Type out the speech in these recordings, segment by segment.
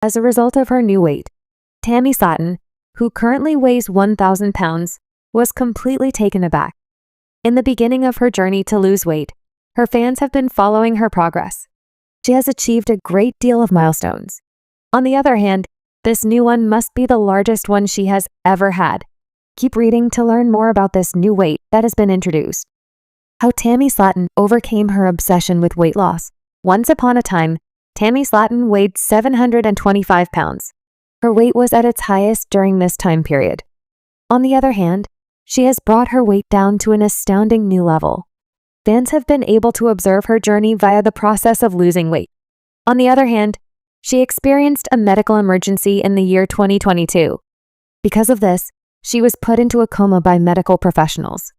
As a result of her new weight, Tammy Slaton, who currently weighs 1,000 pounds, was completely taken aback. In the beginning of her journey to lose weight, her fans have been following her progress. She has achieved a great deal of milestones. On the other hand, this new one must be the largest one she has ever had. Keep reading to learn more about this new weight that has been introduced. How Tammy Slaton overcame her obsession with weight loss. Once upon a time, Tammy Slaton weighed 725 pounds. Her weight was at its highest during this time period. On the other hand, she has brought her weight down to an astounding new level. Fans have been able to observe her journey via the process of losing weight. On the other hand, she experienced a medical emergency in the year 2022. Because of this, she was put into a coma by medical professionals.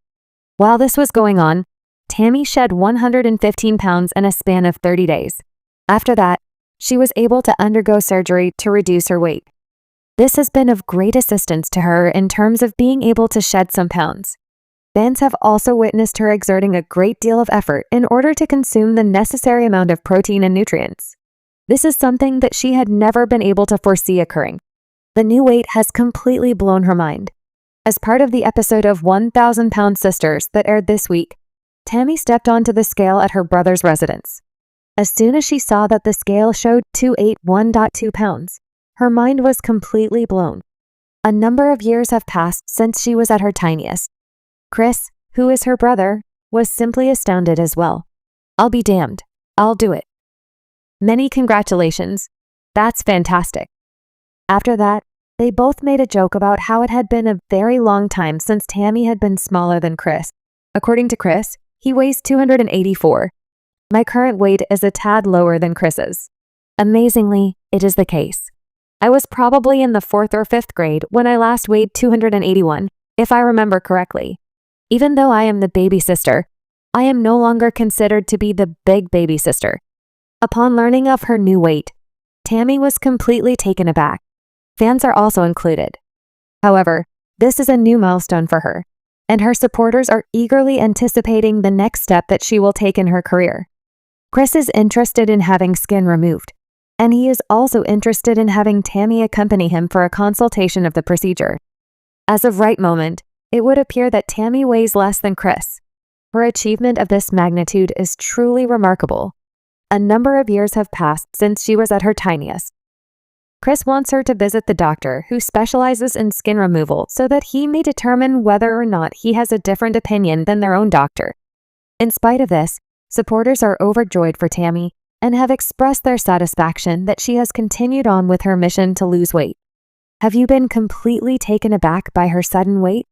While this was going on, Tammy shed 115 pounds in a span of 30 days. After that, she was able to undergo surgery to reduce her weight. This has been of great assistance to her in terms of being able to shed some pounds. Fans have also witnessed her exerting a great deal of effort in order to consume the necessary amount of protein and nutrients. This is something that she had never been able to foresee occurring. The new weight has completely blown her mind. As part of the episode of 1,000 Pound Sisters that aired this week, Tammy stepped onto the scale at her brother's residence. As soon as she saw that the scale showed 281.2 pounds, her mind was completely blown. A number of years have passed since she was at her tiniest. Chris, who is her brother, was simply astounded as well. "I'll be damned. I'll do it." Many congratulations. That's fantastic. After that, they both made a joke about how it had been a very long time since Tammy had been smaller than Chris. According to Chris, he weighs 284. "My current weight is a tad lower than Chris's." Amazingly, it is the case. I was probably in the 4th or 5th grade when I last weighed 281, if I remember correctly. Even though I am the baby sister, I am no longer considered to be the big baby sister. Upon learning of her new weight, Tammy was completely taken aback. Fans are also included. However, this is a new milestone for her, and her supporters are eagerly anticipating the next step that she will take in her career. Chris is interested in having skin removed, and he is also interested in having Tammy accompany him for a consultation of the procedure. As of right moment, it would appear that Tammy weighs less than Chris. Her achievement of this magnitude is truly remarkable. A number of years have passed since she was at her tiniest. Chris wants her to visit the doctor who specializes in skin removal so that he may determine whether or not he has a different opinion than their own doctor. In spite of this, supporters are overjoyed for Tammy and have expressed their satisfaction that she has continued on with her mission to lose weight. Have you been completely taken aback by her sudden weight?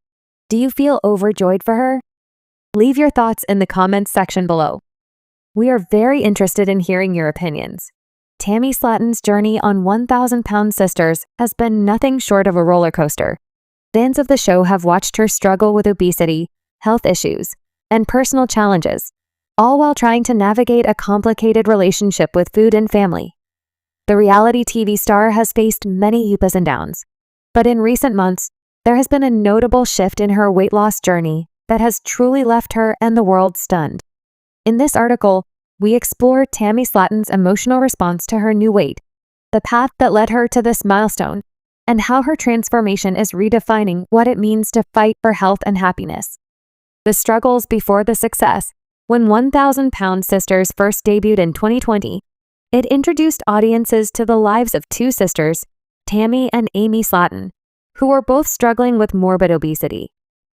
Do you feel overjoyed for her? Leave your thoughts in the comments section below. We are very interested in hearing your opinions. Tammy Slaton's journey on 1,000 Pound Sisters has been nothing short of a roller coaster. Fans of the show have watched her struggle with obesity, health issues, and personal challenges, all while trying to navigate a complicated relationship with food and family. The reality TV star has faced many ups and downs, but in recent months, there has been a notable shift in her weight loss journey that has truly left her and the world stunned. In this article, we explore Tammy Slaton's emotional response to her new weight, the path that led her to this milestone, and how her transformation is redefining what it means to fight for health and happiness. The struggles before the success. When 1,000 Pound Sisters first debuted in 2020, it introduced audiences to the lives of two sisters, Tammy and Amy Slaton, who were both struggling with morbid obesity.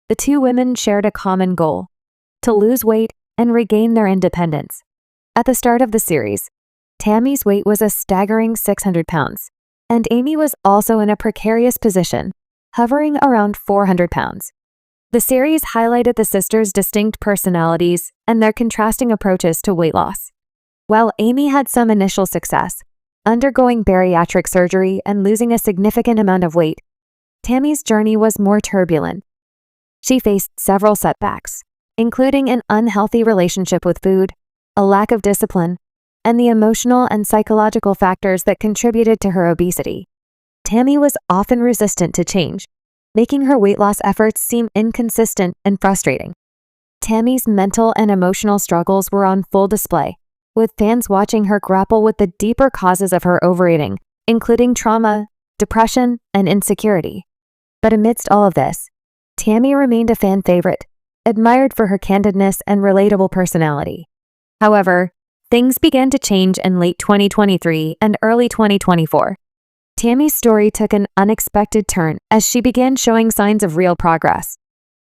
The two women shared a common goal: to lose weight and regain their independence. At the start of the series, Tammy's weight was a staggering 600 pounds, and Amy was also in a precarious position, hovering around 400 pounds. The series highlighted the sisters' distinct personalities and their contrasting approaches to weight loss. While Amy had some initial success, undergoing bariatric surgery and losing a significant amount of weight, Tammy's journey was more turbulent. She faced several setbacks, including an unhealthy relationship with food, a lack of discipline, and the emotional and psychological factors that contributed to her obesity. Tammy was often resistant to change, making her weight loss efforts seem inconsistent and frustrating. Tammy's mental and emotional struggles were on full display, with fans watching her grapple with the deeper causes of her overeating, including trauma, depression, and insecurity. But amidst all of this, Tammy remained a fan favorite, admired for her candidness and relatable personality. However, things began to change in late 2023 and early 2024. Tammy's story took an unexpected turn as she began showing signs of real progress.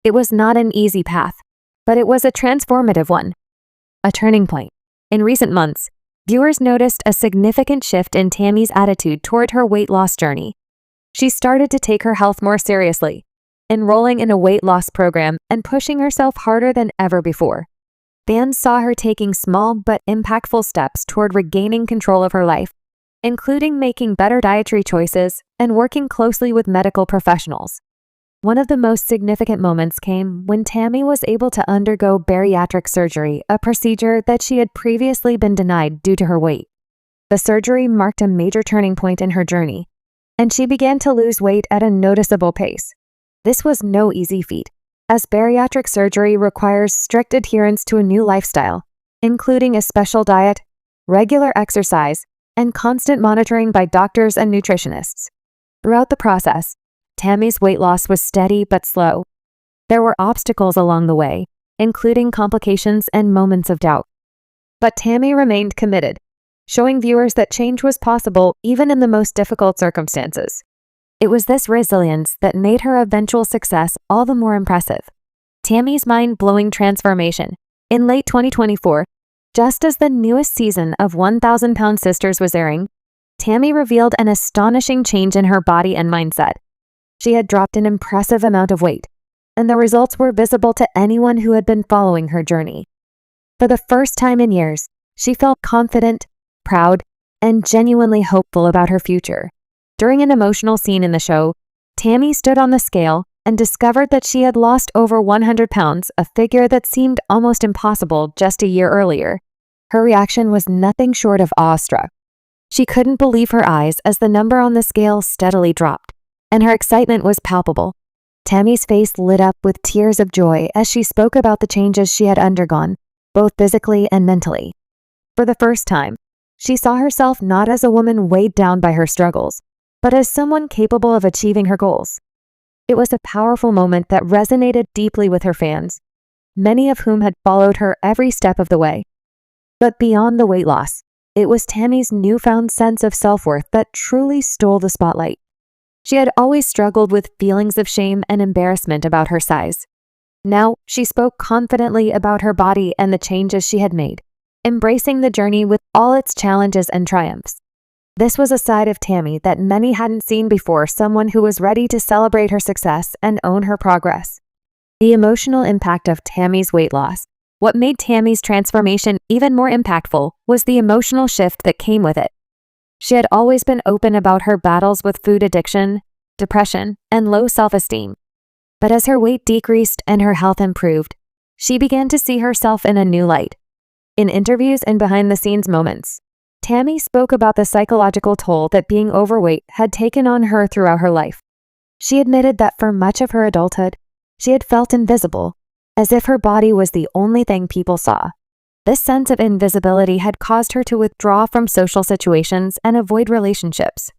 It was not an easy path, but it was a transformative one. A turning point. In recent months, viewers noticed a significant shift in Tammy's attitude toward her weight loss journey. She started to take her health more seriously, enrolling in a weight loss program and pushing herself harder than ever before. Fans saw her taking small but impactful steps toward regaining control of her life, including making better dietary choices and working closely with medical professionals. One of the most significant moments came when Tammy was able to undergo bariatric surgery, a procedure that she had previously been denied due to her weight. The surgery marked a major turning point in her journey, and she began to lose weight at a noticeable pace. This was no easy feat, as bariatric surgery requires strict adherence to a new lifestyle, including a special diet, regular exercise, and constant monitoring by doctors and nutritionists. Throughout the process, Tammy's weight loss was steady but slow. There were obstacles along the way, including complications and moments of doubt. But Tammy remained committed, showing viewers that change was possible even in the most difficult circumstances. It was this resilience that made her eventual success all the more impressive. Tammy's mind-blowing transformation. In late 2024, just as the newest season of 1,000 Pound Sisters was airing, Tammy revealed an astonishing change in her body and mindset. She had dropped an impressive amount of weight, and the results were visible to anyone who had been following her journey. For the first time in years, she felt confident, proud, and genuinely hopeful about her future. During an emotional scene in the show, Tammy stood on the scale and discovered that she had lost over 100 pounds, a figure that seemed almost impossible just a year earlier. Her reaction was nothing short of awestruck. She couldn't believe her eyes as the number on the scale steadily dropped, and her excitement was palpable. Tammy's face lit up with tears of joy as she spoke about the changes she had undergone, both physically and mentally. For the first time, she saw herself not as a woman weighed down by her struggles, but as someone capable of achieving her goals. It was a powerful moment that resonated deeply with her fans, many of whom had followed her every step of the way. But beyond the weight loss, it was Tammy's newfound sense of self-worth that truly stole the spotlight. She had always struggled with feelings of shame and embarrassment about her size. Now, she spoke confidently about her body and the changes she had made, embracing the journey with all its challenges and triumphs. This was a side of Tammy that many hadn't seen before, someone who was ready to celebrate her success and own her progress. The emotional impact of Tammy's weight loss. What made Tammy's transformation even more impactful was the emotional shift that came with it. She had always been open about her battles with food addiction, depression, and low self-esteem. But as her weight decreased and her health improved, she began to see herself in a new light. In interviews and behind-the-scenes moments, Tammy spoke about the psychological toll that being overweight had taken on her throughout her life. She admitted that for much of her adulthood, she had felt invisible, as if her body was the only thing people saw. This sense of invisibility had caused her to withdraw from social situations and avoid relationships.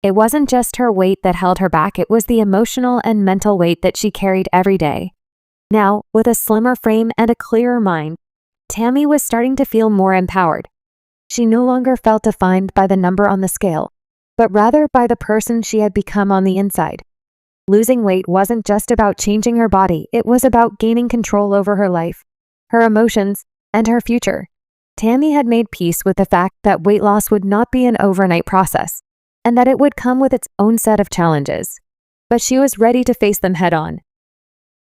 It wasn't just her weight that held her back, it was the emotional and mental weight that she carried every day. Now, with a slimmer frame and a clearer mind, Tammy was starting to feel more empowered. She no longer felt defined by the number on the scale, but rather by the person she had become on the inside. Losing weight wasn't just about changing her body, it was about gaining control over her life, her emotions, and her future. Tammy had made peace with the fact that weight loss would not be an overnight process, and that it would come with its own set of challenges. But she was ready to face them head-on.